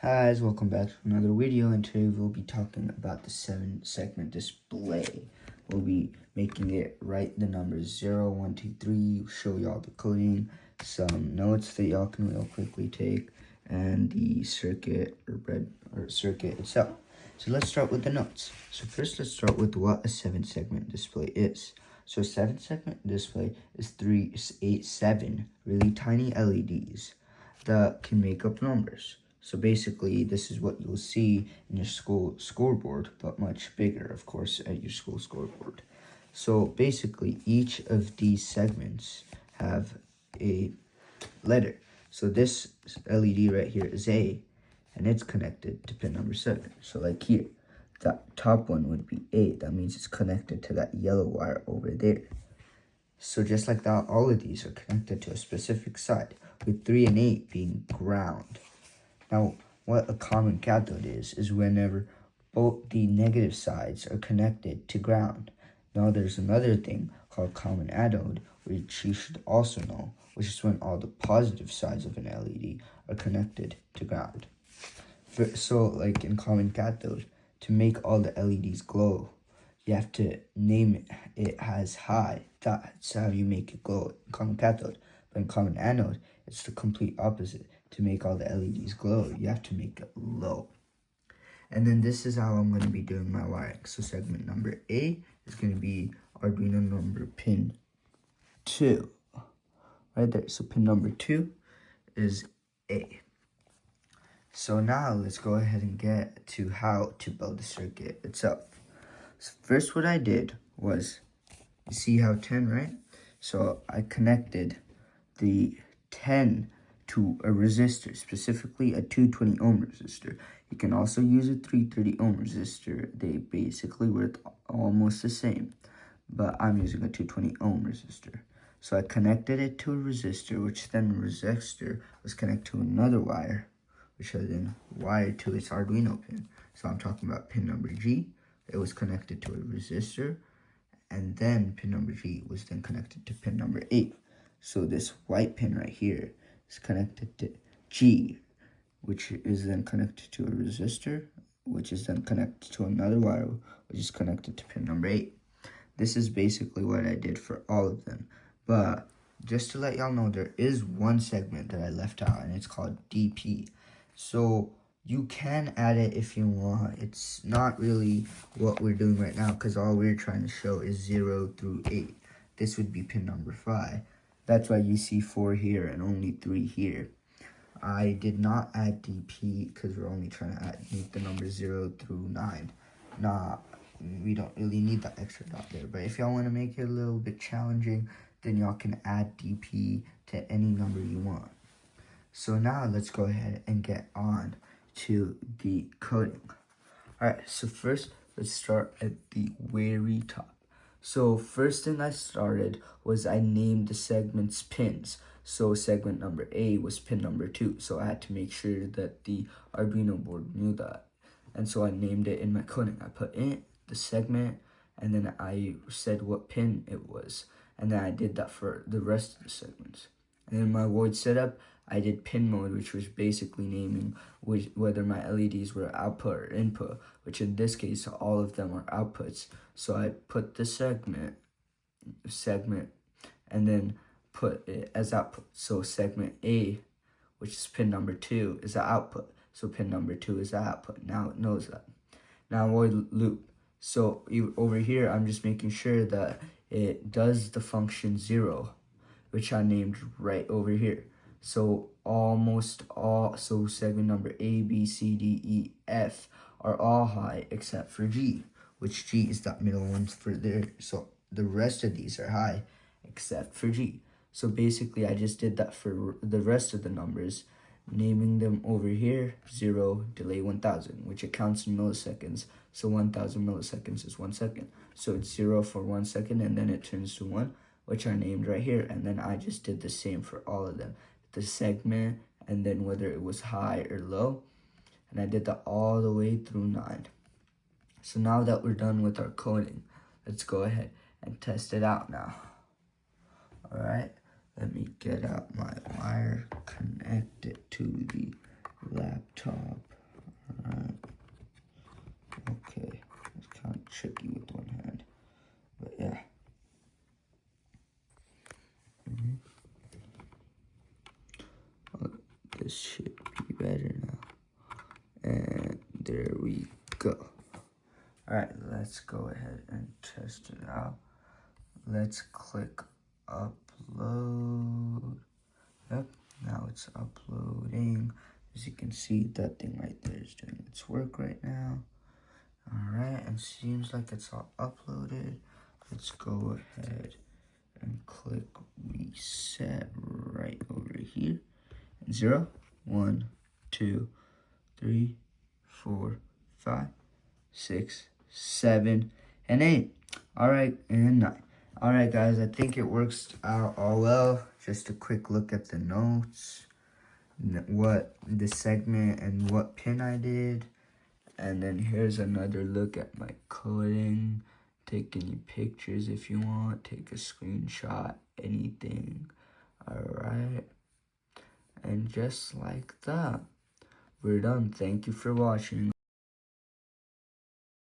Hi guys, welcome back to another video, and today we'll be talking about the 7-segment display. We'll be making it write the numbers 0, 1, 2, 3, show y'all the coding, some notes that y'all can real quickly take, and the circuit circuit itself. So let's start with the notes. So first let's start with what a 7-segment display is. So a 7-segment display is 7 really tiny LEDs that can make up numbers. So basically, this is what you'll see in your school scoreboard, but much bigger, of course, at your school scoreboard. So basically, each of these segments have a letter. So this LED right here is A, and it's connected to pin number 7. So like here, that top one would be A. That means it's connected to that yellow wire over there. So just like that, all of these are connected to a specific side, with 3 and 8 being ground. Now, what a common cathode is whenever both the negative sides are connected to ground. Now, there's another thing called common anode, which you should also know, which is when all the positive sides of an LED are connected to ground. So, like in common cathode, to make all the LEDs glow, you have to name it as high. That's how you make it glow in common cathode. But in common anode, it's the complete opposite. To make all the LEDs glow, you have to make it low. And then this is how I'm going to be doing my wiring. So segment number A is going to be Arduino number pin 2. Right there. So pin number 2 is A. So now let's go ahead and get to how to build the circuit itself. So first what I did was, you see how 10, right? So I connected the 10 to a resistor, specifically a 220 ohm resistor. You can also use a 330 ohm resistor. They basically work almost the same, but I'm using a 220 ohm resistor. So I connected it to a resistor, which then the resistor was connected to another wire, which I then wired to its Arduino pin. So I'm talking about pin number G. It was connected to a resistor, and then pin number G was then connected to pin number 8. So this white pin right here is connected to G, which is then connected to a resistor, which is then connected to another wire, which is connected to pin number 8. This is basically what I did for all of them. But just to let y'all know, there is one segment that I left out, and it's called DP. So you can add it if you want. It's not really what we're doing right now, because all we're trying to show is 0 through 8. This would be pin number 5. That's why you see 4 here and only 3 here. I did not add DP because we're only trying to make the numbers 0 through 9. We don't really need that extra dot there. But if y'all want to make it a little bit challenging, then y'all can add DP to any number you want. So now let's go ahead and get on to the coding. Alright, so first let's start at the very top. So first thing I started was I named the segment's pins. So segment number A was pin number 2. So I had to make sure that the Arduino board knew that. And so I named it in my coding. I put in the segment, and then I said what pin it was. And then I did that for the rest of the segments. And in my void setup, I did pin mode, which was basically naming whether my LEDs were output or input, which in this case, all of them are outputs. So I put the segment, and then put it as output. So segment A, which is pin number 2, is the output. So pin number 2 is the output. Now it knows that. Now void loop. So over here, I'm just making sure that it does the function 0, which I named right over here. So almost all, so segment number A, B, C, D, E, F are all high except for G, which G is that middle one for there. So the rest of these are high except for G. So basically I just did that for the rest of the numbers, naming them over here 0, delay 1000, which it counts in milliseconds. So 1000 milliseconds is 1 second. So it's 0 for 1 second, and then it turns to 1, which I named right here. And then I just did the same for all of them, the segment, and then whether it was high or low. And I did that all the way through 9. So now that we're done with our coding, let's go ahead and test it out now. Alright, let me get out my wire, connect it to the laptop. tricky with one hand. But yeah. Oh, this should be better now. And there we go. Alright, let's go ahead and test it out. Let's click upload. Yep, now it's uploading. As you can see, that thing right there is doing its work right now. Alright, and seems like it's all uploaded. Let's go ahead and click reset right over here. 0, 1, 2, 3, 4, 5, 6, 7, and 8. Alright, and 9. Alright guys, I think it works out all well. Just a quick look at the notes, what the segment and what pin I did. And then here's another look at my coding. Take any pictures if you want, take a screenshot, anything. Alright, and just like that, we're done. Thank you for watching.